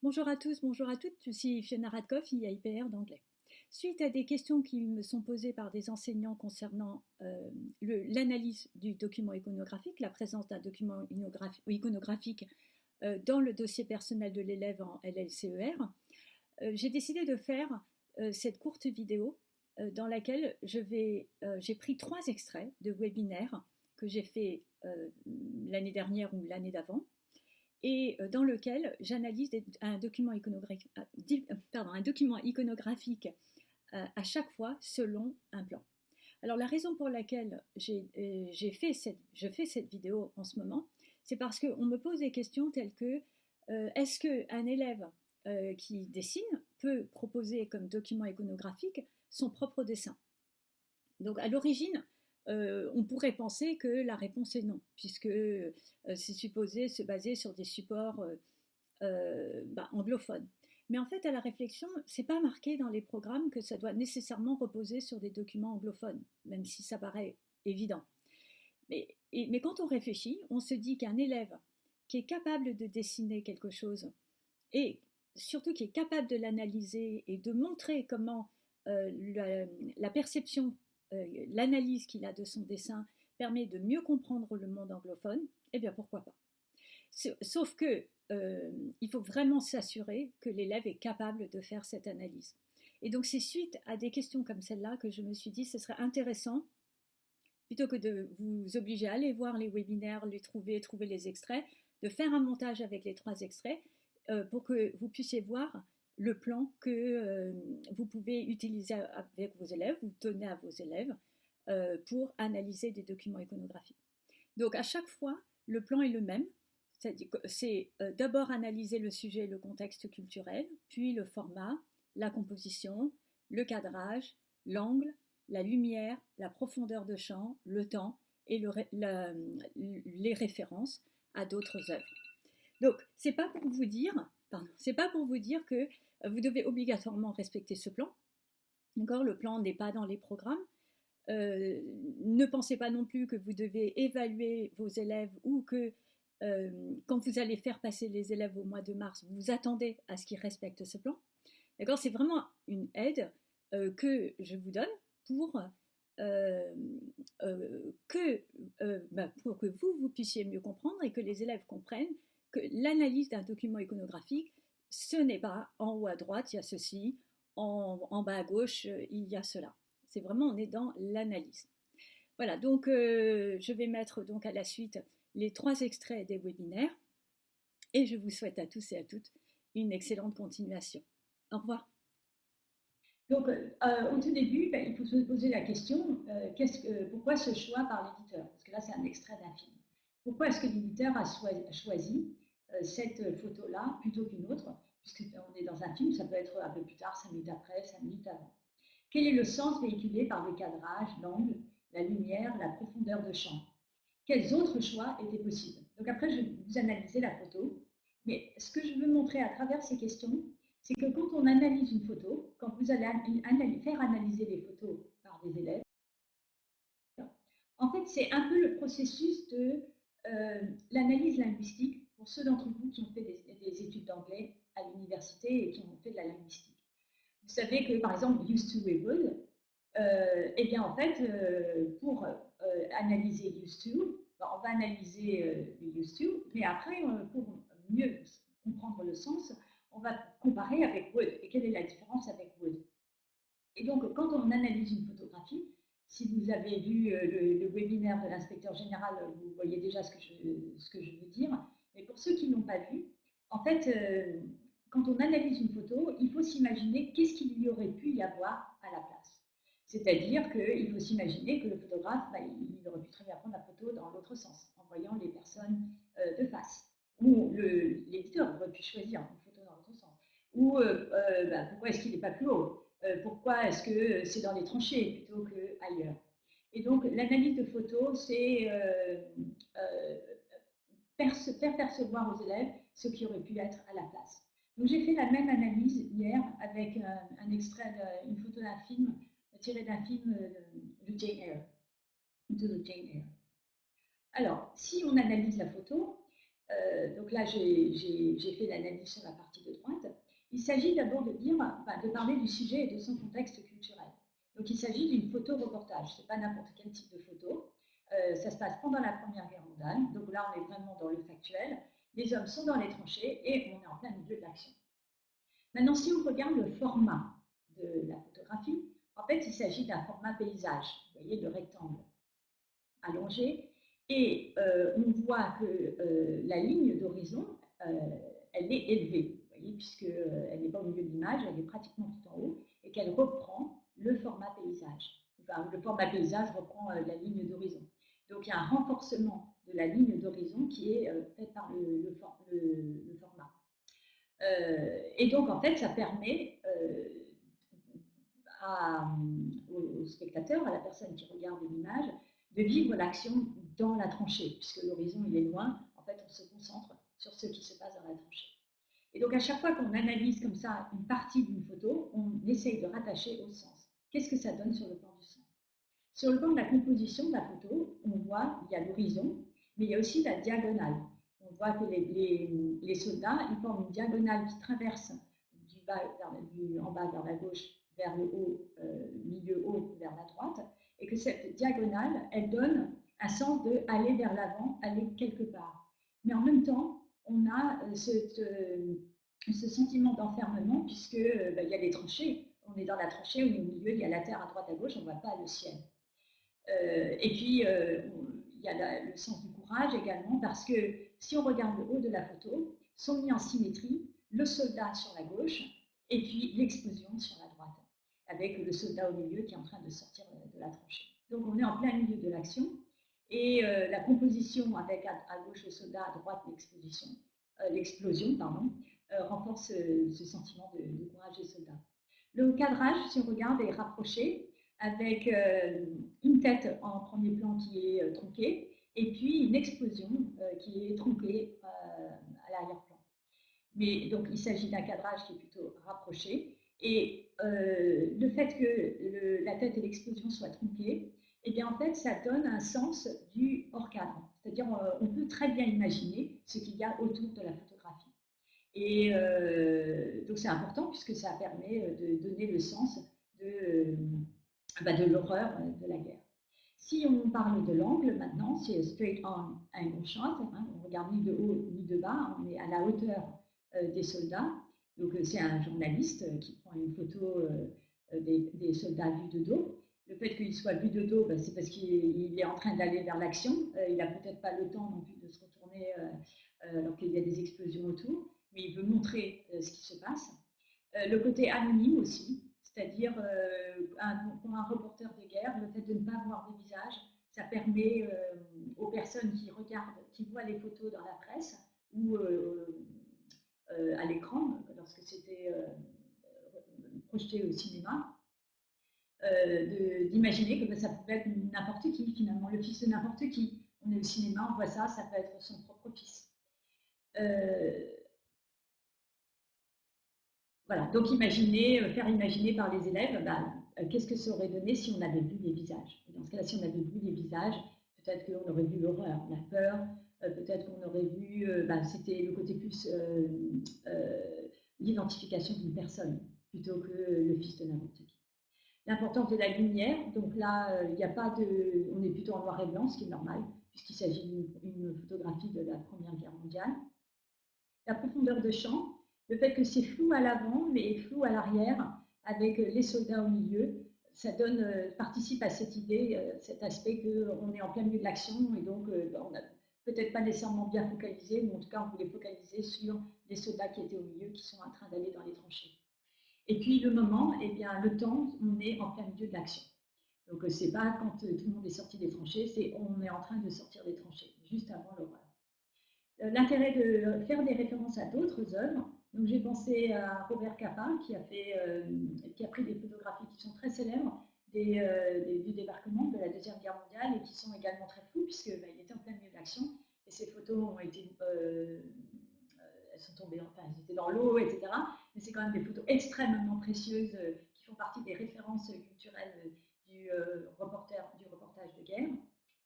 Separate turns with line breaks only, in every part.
Bonjour à tous, bonjour à toutes, je suis Fiona Radkoff, IAIPR d'anglais. Suite à des questions qui me sont posées par des enseignants concernant l'analyse du document iconographique, la présence d'un document iconographique dans le dossier personnel de l'élève en LLCER, j'ai décidé de faire cette courte vidéo dans laquelle j'ai pris 3 extraits de webinaires que j'ai fait l'année dernière ou l'année d'avant, et dans lequel j'analyse un document iconographique à chaque fois selon un plan. Alors la raison pour laquelle je fais cette vidéo en ce moment, c'est parce qu'on me pose des questions telles que est-ce qu'un élève qui dessine peut proposer comme document iconographique son propre dessin? Donc à l'origine, on pourrait penser que la réponse est non, puisque c'est supposé se baser sur des supports anglophones. Mais en fait, à la réflexion, c'est pas marqué dans les programmes que ça doit nécessairement reposer sur des documents anglophones, même si ça paraît évident. Mais quand on réfléchit, on se dit qu'un élève qui est capable de dessiner quelque chose et surtout qui est capable de l'analyser et de montrer comment la perception, l'analyse qu'il a de son dessin permet de mieux comprendre le monde anglophone, eh bien pourquoi pas. Sauf que il faut vraiment s'assurer que l'élève est capable de faire cette analyse. Et donc c'est suite à des questions comme celle-là que je me suis dit ce serait intéressant, plutôt que de vous obliger à aller voir les webinaires, les trouver les extraits, de faire un montage avec les 3 extraits pour que vous puissiez voir le plan que vous pouvez utiliser avec vos élèves, vous donnez à vos élèves pour analyser des documents iconographiques. Donc à chaque fois, le plan est le même. C'est d'abord analyser le sujet et le contexte culturel, puis le format, la composition, le cadrage, l'angle, la lumière, la profondeur de champ, le temps et les références à d'autres œuvres. Donc, c'est pas pour vous dire que vous devez obligatoirement respecter ce plan. D'accord, le plan n'est pas dans les programmes. Ne pensez pas non plus que vous devez évaluer vos élèves ou que quand vous allez faire passer les élèves au mois de mars, vous attendez à ce qu'ils respectent ce plan. D'accord, c'est vraiment une aide que je vous donne pour pour que vous puissiez mieux comprendre et que les élèves comprennent que l'analyse d'un document iconographique, ce n'est pas en haut à droite, il y a ceci, en bas à gauche, il y a cela. C'est vraiment, on est dans l'analyse. Voilà, donc je vais mettre donc à la suite les 3 extraits des webinaires et je vous souhaite à tous et à toutes une excellente continuation. Au revoir.
Donc, au tout début, il faut se poser la question, pourquoi ce choix par l'éditeur? Parce que là, c'est un extrait d'un film. Pourquoi est-ce que l'éditeur a choisi cette photo-là plutôt qu'une autre? Puisqu'on est dans un film, ça peut être un peu plus tard, 5 minutes après, 5 minutes avant. Quel est le sens véhiculé par le cadrage, l'angle, la lumière, la profondeur de champ? Quels autres choix étaient possibles? Donc après, je vais vous analyser la photo. Mais ce que je veux montrer à travers ces questions, c'est que quand on analyse une photo, quand vous allez faire analyser les photos par des élèves, en fait, c'est un peu le processus de l'analyse linguistique pour ceux d'entre vous qui ont fait des études d'anglais à l'université et qui ont fait de la linguistique. Vous savez que, par exemple, used to et would, eh bien, en fait, pour analyser used to, on va analyser le used to, mais après, pour mieux comprendre le sens, on va comparer avec would. Et quelle est la différence avec would? Et donc, quand on analyse une photographie, si vous avez vu le webinaire de l'inspecteur général, vous voyez déjà ce que je veux dire. Mais pour ceux qui n'ont pas vu, en fait, quand on analyse une photo, il faut s'imaginer qu'est-ce qu'il y aurait pu y avoir à la place. C'est-à-dire qu'il faut s'imaginer que le photographe, il aurait pu très bien prendre la photo dans l'autre sens, en voyant les personnes de face. Ou l'éditeur aurait pu choisir une photo dans l'autre sens. Ou pourquoi est-ce qu'il n'est pas plus haut? Pourquoi est-ce que c'est dans les tranchées plutôt qu'ailleurs? Et donc, l'analyse de photos, c'est faire percevoir aux élèves ce qui aurait pu être à la place. Donc, j'ai fait la même analyse hier avec un extrait, une photo d'un film, tiré d'un film de Jane Eyre, de Jane Eyre. Alors, si on analyse la photo, donc là, j'ai fait l'analyse sur la partie de droite. il s'agit d'abord de parler du sujet et de son contexte culturel. Donc il s'agit d'une photo-reportage, ce n'est pas n'importe quel type de photo. Ça se passe pendant la Première Guerre mondiale, donc là on est vraiment dans le factuel. Les hommes sont dans les tranchées et on est en plein milieu de l'action. Maintenant, si on regarde le format de la photographie, en fait il s'agit d'un format paysage, vous voyez le rectangle allongé, et on voit que la ligne d'horizon, elle est élevée, vous voyez, puisqu'elle n'est pas au milieu de l'image, elle est pratiquement tout en haut, et qu'elle reprend le format paysage. Enfin, le format paysage reprend la ligne d'horizon. Donc il y a un renforcement de la ligne d'horizon qui est fait par le format. Et donc en fait, ça permet au spectateur, à la personne qui regarde l'image, de vivre l'action dans la tranchée, puisque l'horizon il est loin. En fait, on se concentre sur ce qui se passe dans la tranchée. Et donc, à chaque fois qu'on analyse comme ça une partie d'une photo, on essaye de rattacher au sens. Qu'est-ce que ça donne sur le plan du sens? Sur le plan de la composition de la photo, on voit il y a l'horizon, mais il y a aussi la diagonale. On voit que les soldats, ils forment une diagonale qui traverse en bas vers la gauche, vers le haut, milieu haut, vers la droite, et que cette diagonale, elle donne un sens de aller vers l'avant, aller quelque part. Mais en même temps, on a ce sentiment d'enfermement, puisque il y a des tranchées. On est dans la tranchée, on est au milieu, il y a la terre à droite à gauche, on ne voit pas le ciel. Et puis, il y a le sens du courage également, parce que si on regarde le haut de la photo, sont mis en symétrie le soldat sur la gauche et puis l'explosion sur la droite, avec le soldat au milieu qui est en train de sortir de la tranchée. Donc on est en plein milieu de l'action, et la composition avec à gauche le soldat, à droite l'explosion, renforce ce sentiment de courage des soldats. Le cadrage, si on regarde, est rapproché, avec une tête en premier plan qui est tronquée, et puis une explosion qui est tronquée à l'arrière-plan. Mais donc il s'agit d'un cadrage qui est plutôt rapproché, et le fait que la tête et l'explosion soient tronquées, eh bien en fait ça donne un sens du hors cadre, c'est-à-dire on peut très bien imaginer ce qu'il y a autour de la photographie. Et donc c'est important puisque ça permet de donner le sens de l'horreur de la guerre. Si on parle de l'angle maintenant, c'est straight on angle shot, hein, on regarde ni de haut ni de bas, on est à la hauteur des soldats. Donc c'est un journaliste qui prend une photo des soldats vus de dos. Le fait qu'il soit vu de dos, c'est parce qu'il est en train d'aller vers l'action. Il n'a peut-être pas le temps non plus de se retourner alors qu'il y a des explosions autour, mais il veut montrer ce qui se passe. Le côté anonyme aussi, c'est-à-dire pour un reporter de guerre, le fait de ne pas voir des visages, ça permet aux personnes qui regardent, qui voient les photos dans la presse ou à l'écran, lorsque c'était projeté au cinéma, d'imaginer que ça pouvait être n'importe qui, finalement, le fils de n'importe qui. On est au cinéma, on voit ça, ça peut être son propre fils. Voilà, donc faire imaginer par les élèves, qu'est-ce que ça aurait donné si on avait vu des visages. Et dans ce cas-là, si on avait vu des visages, peut-être qu'on aurait vu l'horreur, la peur, peut-être qu'on aurait vu, c'était le côté plus l'identification d'une personne, plutôt que le fils de n'importe qui. L'importance de la lumière, donc là, il n'y a pas de... On est plutôt en noir et blanc, ce qui est normal, puisqu'il s'agit d'une photographie de la Première Guerre mondiale. La profondeur de champ, le fait que c'est flou à l'avant, mais flou à l'arrière, avec les soldats au milieu, ça participe à cette idée, cet aspect qu'on est en plein milieu de l'action, et donc on n'a peut-être pas nécessairement bien focalisé, mais en tout cas on voulait focaliser sur les soldats qui étaient au milieu, qui sont en train d'aller dans les tranchées. Et puis le moment, eh bien le temps, on est en plein milieu de l'action. Donc c'est pas quand tout le monde est sorti des tranchées, c'est on est en train de sortir des tranchées, juste avant l'horreur. L'intérêt de faire des références à d'autres œuvres. Donc j'ai pensé à Robert Capa qui a pris des photographies qui sont très célèbres du débarquement de la Deuxième Guerre mondiale et qui sont également très floues puisqu'il était en plein milieu de l'action et ces photos ont été elles sont tombées, enfin elles étaient dans l'eau, etc. Mais c'est quand même des photos extrêmement précieuses qui font partie des références culturelles du reportage de guerre.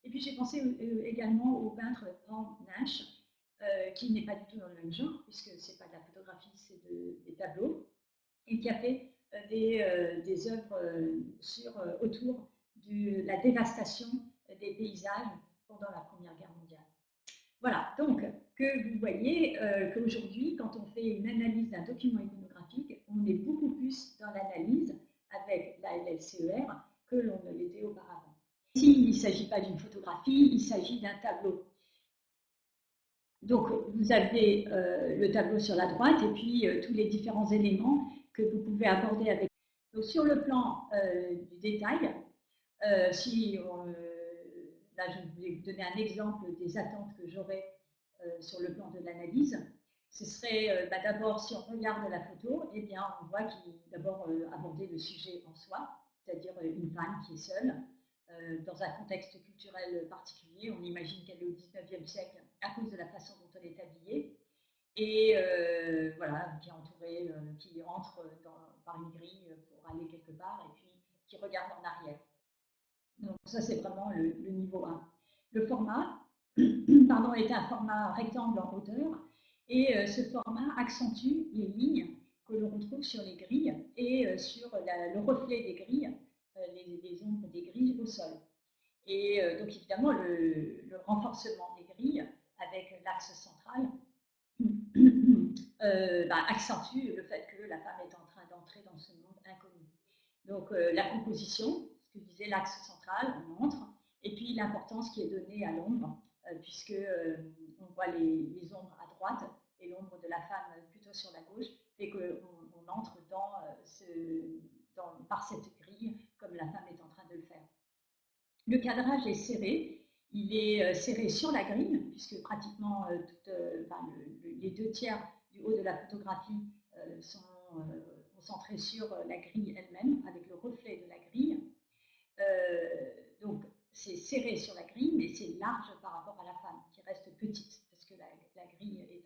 Et puis j'ai pensé également au peintre Ron Nash qui n'est pas du tout dans le même genre, puisque ce n'est pas de la photographie, c'est des tableaux, et qui a fait des œuvres autour de la dévastation des paysages pendant la Première Guerre mondiale. Voilà, donc que vous voyez qu'aujourd'hui, quand on fait une analyse d'un document iconographique, on est beaucoup plus dans l'analyse avec la LLCER que l'on ne l'était auparavant. Ici, il ne s'agit pas d'une photographie, il s'agit d'un tableau. Donc, vous avez le tableau sur la droite et puis tous les différents éléments que vous pouvez aborder avec. Donc, sur le plan du détail, si là, je vais vous donner un exemple des attentes que j'aurais sur le plan de l'analyse. Ce serait d'abord, si on regarde la photo, eh bien, on voit qu'il d'abord aborder le sujet en soi, c'est-à-dire une femme qui est seule, dans un contexte culturel particulier. On imagine qu'elle est au XIXe siècle à cause de la façon dont elle est habillée, et voilà, qui est entourée, qui entre par une grille pour aller quelque part, et puis qui regarde en arrière. Donc ça, c'est vraiment le niveau 1. Le format pardon, est un format rectangle en hauteur, et ce format accentue les lignes que l'on retrouve sur les grilles et sur le reflet des grilles, les ombres des grilles au sol. Et donc évidemment, le renforcement des grilles avec l'axe central accentue le fait que la femme est en train d'entrer dans ce monde inconnu. Donc la composition, ce que disait l'axe central, on entre, et puis l'importance qui est donnée à l'ombre, puisque on voit les ombres à droite et l'ombre de la femme plutôt sur la gauche, et qu'on entre par cette grille comme la femme est en train de le faire. Le cadrage est serré, il est serré sur la grille, puisque pratiquement les 2/3 du haut de la photographie sont concentrés sur la grille elle-même, avec le reflet de la grille. Donc c'est serré sur la grille, mais c'est large par rapport à la femme, qui reste petite, parce que la grille est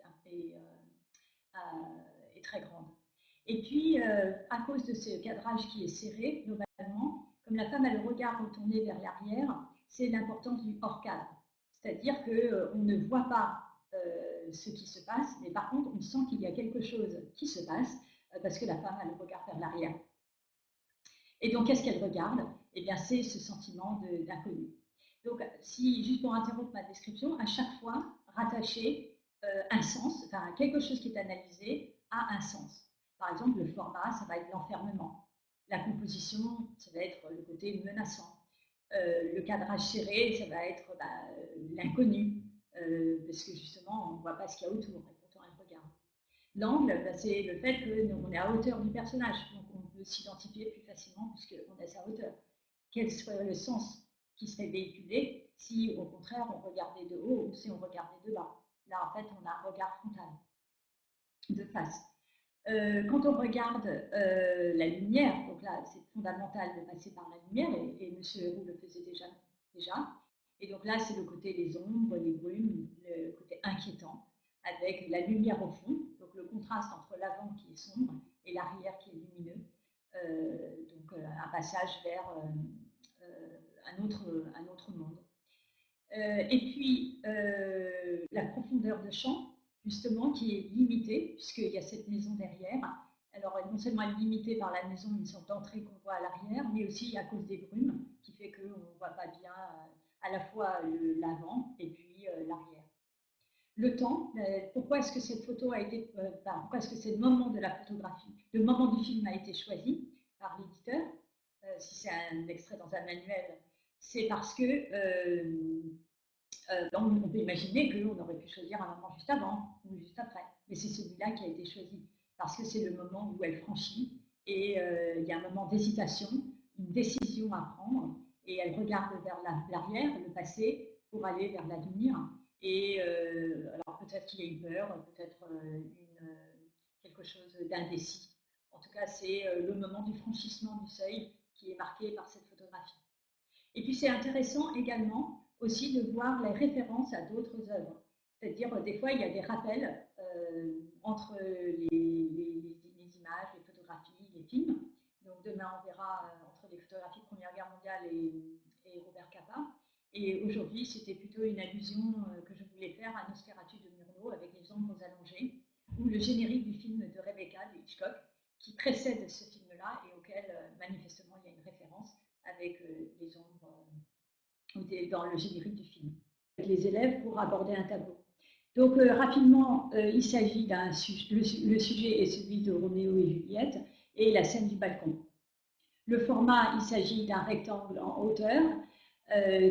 très grande. Et puis, à cause de ce cadrage qui est serré, globalement, comme la femme a le regard retourné vers l'arrière, c'est l'importance du hors-cadre. C'est-à-dire qu'on ne voit pas ce qui se passe, mais par contre, on sent qu'il y a quelque chose qui se passe parce que la femme a le regard vers l'arrière. Et donc, qu'est-ce qu'elle regarde? Eh bien, c'est ce sentiment d'inconnu. Donc, si, juste pour interrompre ma description, à chaque fois, rattacher un sens, enfin, quelque chose qui est analysé a un sens. Par exemple, le format, ça va être l'enfermement. La composition, ça va être le côté menaçant. Le cadrage serré, ça va être l'inconnu, parce que justement, on ne voit pas ce qu'il y a autour, et pourtant elle regarde. L'angle, c'est le fait qu'on est à hauteur du personnage, donc on peut s'identifier plus facilement puisqu'on est à sa hauteur. Quel serait le sens qui serait véhiculé si, au contraire, on regardait de haut ou si on regardait de bas? Là, en fait, on a un regard frontal, de face. Quand on regarde la lumière, donc là, c'est fondamental de passer par la lumière, et M. Héroux le faisait déjà. Et donc là, c'est le côté des ombres, les brumes, le côté inquiétant, avec la lumière au fond, donc le contraste entre l'avant qui est sombre et l'arrière qui est lumineux. Donc un passage vers un autre monde. Et puis la profondeur de champ, justement, qui est limitée, puisqu'il y a cette maison derrière. Alors, non seulement elle est limitée par la maison, une sorte d'entrée qu'on voit à l'arrière, mais aussi à cause des brumes, qui fait qu'on ne voit pas bien à la fois l'avant et puis l'arrière. Le temps, pourquoi est-ce que cette photo a été, pourquoi est-ce que c'est le moment de la photographie, le moment du film a été choisi par l'éditeur, si c'est un extrait dans un manuel, c'est parce que on peut imaginer qu'on aurait pu choisir un moment juste avant ou juste après, mais c'est celui-là qui a été choisi parce que c'est le moment où elle franchit et il y a un moment d'hésitation, une décision à prendre, et elle regarde vers l'arrière, le passé, pour aller vers l'avenir. Et alors peut-être qu'il y a une peur, peut-être quelque chose d'indécis. En tout cas, c'est le moment du franchissement du seuil qui est marqué par cette photographie. Et puis c'est intéressant également aussi de voir les références à d'autres œuvres. C'est-à-dire, des fois, il y a des rappels entre les images, les photographies, les films. Donc demain, on verra entre les photographies de Première Guerre mondiale et Robert Capa. Et aujourd'hui, c'était plutôt une allusion que je voulais faire à Nosferatu de Murnau, aux ombres allongées, ou le générique du film de Rebecca de Hitchcock, qui précède ce film-là et auquel manifestement il y a une référence avec les ombres dans le générique du film. Avec les élèves pour aborder un tableau. Donc rapidement, il s'agit d'un le sujet est celui de Roméo et Juliette et la scène du balcon. Le format, il s'agit d'un rectangle en hauteur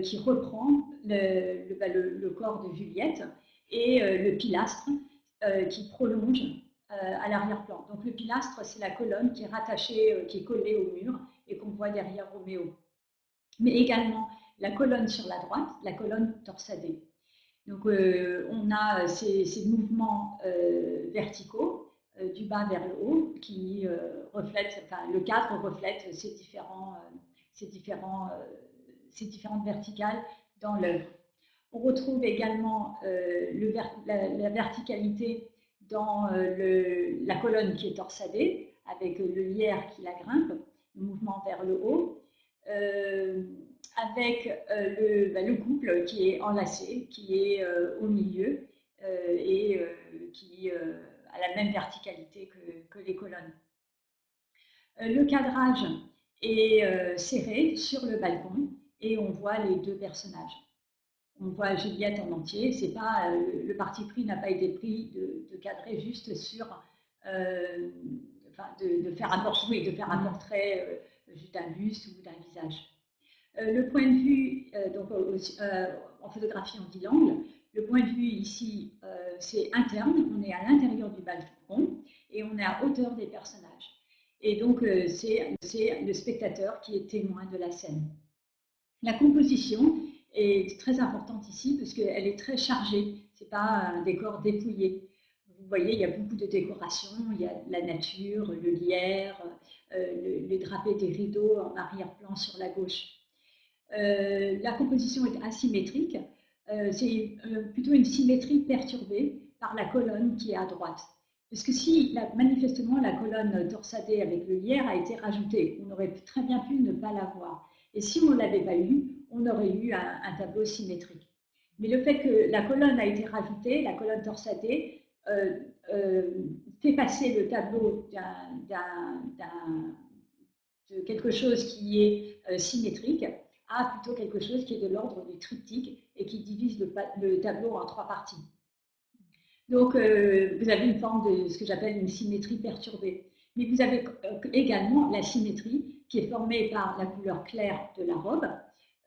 qui reprend le corps de Juliette et le pilastre qui prolonge à l'arrière-plan. Donc le pilastre, c'est la colonne qui est rattachée, qui est collée au mur et qu'on voit derrière Roméo. Mais également la colonne sur la droite, la colonne torsadée. Donc on a ces mouvements verticaux du bas vers le haut qui reflètent, enfin le cadre reflète ces différentes verticales dans l'œuvre. On retrouve également la verticalité dans la colonne qui est torsadée, avec le lierre qui la grimpe, le mouvement vers le haut, avec le couple qui est enlacé, qui est au milieu et qui a la même verticalité que les colonnes. Le cadrage est serré sur le balcon et on voit les deux personnages. On voit Juliette en entier. C'est pas, le parti pris n'a pas été pris de cadrer juste sur, de faire un portrait juste d'un buste ou d'un visage. Le point de vue, en photographie en 10 angles, le point de vue ici, c'est interne, on est à l'intérieur du balcon et on est à hauteur des personnages. Et donc, c'est le spectateur qui est témoin de la scène. La composition est très importante ici parce qu'elle est très chargée, ce n'est pas un décor dépouillé. Vous voyez, il y a beaucoup de décorations, il y a la nature, le lierre, les drapés des rideaux en arrière-plan sur la gauche. La composition est asymétrique, c'est plutôt une symétrie perturbée par la colonne qui est à droite. Parce que si manifestement la colonne torsadée avec le lierre a été rajoutée, on aurait très bien pu ne pas l'avoir. Et si on ne l'avait pas eu, on aurait eu un tableau symétrique. Mais le fait que la colonne a été rajoutée, la colonne torsadée, fait passer le tableau de quelque chose qui est symétrique à plutôt quelque chose qui est de l'ordre du triptyque et qui divise le tableau en 3 parties. Donc, vous avez une forme de ce que j'appelle une symétrie perturbée. Mais vous avez également la symétrie qui est formée par la couleur claire de la robe,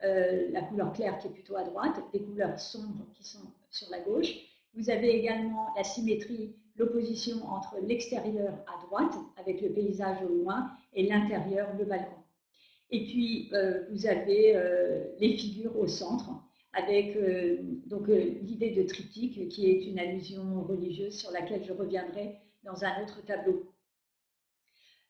la couleur claire qui est plutôt à droite, les couleurs sombres qui sont sur la gauche. Vous avez également la symétrie, l'opposition entre l'extérieur à droite, avec le paysage au loin, et l'intérieur, le balcon. Et puis, vous avez les figures au centre, avec l'idée de triptyque, qui est une allusion religieuse sur laquelle je reviendrai dans un autre tableau.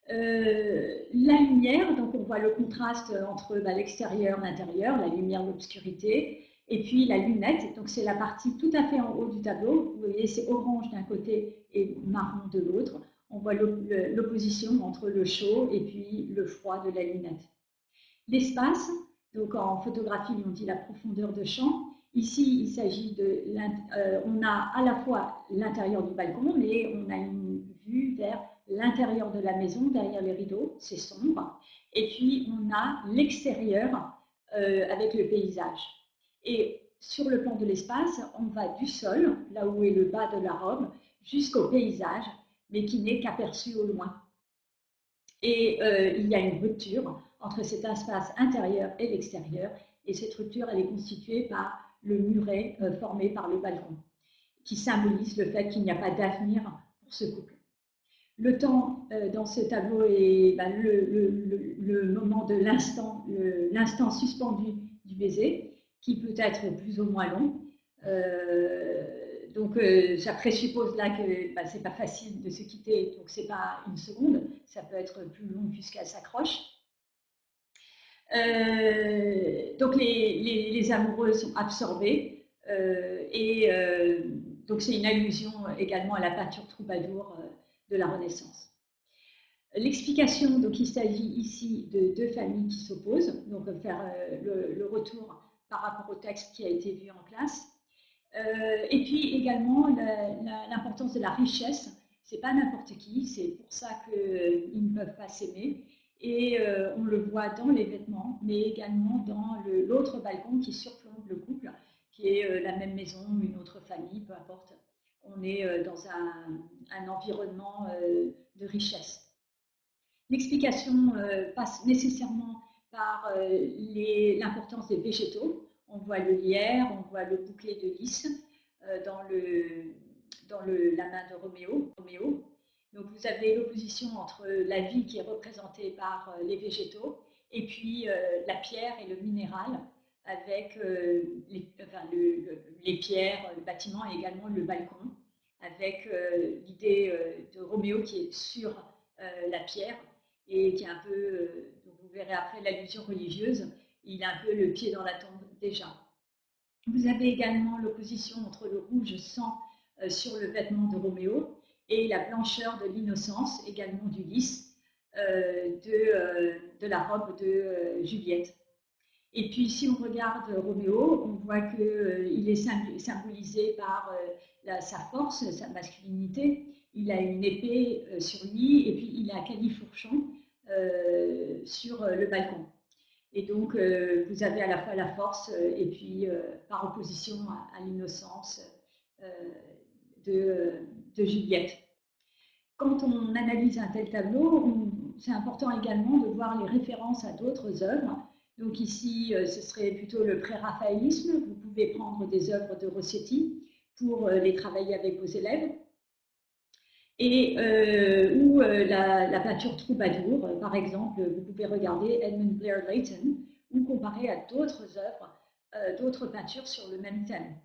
La lumière, donc on voit le contraste entre l'extérieur, l'intérieur, la lumière, l'obscurité, et puis la lunette, donc c'est la partie tout à fait en haut du tableau. Vous voyez, c'est orange d'un côté et marron de l'autre. On voit l'opposition entre le chaud et puis le froid de la lunette. L'espace, donc en photographie, on dit la profondeur de champ. Ici, il s'agit on a à la fois l'intérieur du balcon, mais on a une vue vers l'intérieur de la maison, derrière les rideaux, c'est sombre. Et puis, on a l'extérieur avec le paysage. Et sur le plan de l'espace, on va du sol, là où est le bas de la robe, jusqu'au paysage, mais qui n'est qu'aperçu au loin. Et il y a une rupture entre cet espace intérieur et l'extérieur, et cette rupture, elle est constituée par le muret formé par le balcon, qui symbolise le fait qu'il n'y a pas d'avenir pour ce couple. Le temps dans ce tableau est le moment de l'instant suspendu du baiser, qui peut être plus ou moins long. Donc, ça présuppose là que c'est pas facile de se quitter, donc c'est pas une seconde, ça peut être plus long puisqu'elle s'accroche. Donc, les amoureux sont absorbés donc c'est une allusion également à la peinture troubadour de la Renaissance. L'explication, donc il s'agit ici de 2 familles qui s'opposent, donc faire le retour par rapport au texte qui a été vu en classe. Et puis également l'importance de la richesse. C'est pas n'importe qui, c'est pour ça qu'ils ne peuvent pas s'aimer. Et on le voit dans les vêtements, mais également dans l'autre balcon qui surplombe le couple, qui est la même maison, une autre famille, peu importe. On est dans un environnement de richesse. L'explication passe nécessairement par l'importance des végétaux. On voit le lierre, on voit le bouclier de lys dans la main de Roméo. Donc vous avez l'opposition entre la vie qui est représentée par les végétaux et puis la pierre et le minéral avec les pierres, le bâtiment et également le balcon avec l'idée de Roméo qui est sur la pierre et qui est un peu, donc vous verrez après l'allusion religieuse, il a un peu le pied dans la tombe déjà. Vous avez également l'opposition entre le rouge sang sur le vêtement de Roméo et la blancheur de l'innocence, également du lys, de la robe de Juliette. Et puis, si on regarde Roméo, on voit qu'il est symbolisé par sa force, sa masculinité. Il a une épée sur lui et puis il a un califourchon sur le balcon. Et donc, vous avez à la fois la force et puis par opposition à l'innocence euh, de Juliette. Quand on analyse un tel tableau, c'est important également de voir les références à d'autres œuvres. Donc ici, ce serait plutôt le pré-raphaélisme. Vous pouvez prendre des œuvres de Rossetti pour les travailler avec vos élèves. Et ou la peinture troubadour, par exemple, vous pouvez regarder Edmund Blair Leighton ou comparer à d'autres œuvres, d'autres peintures sur le même thème.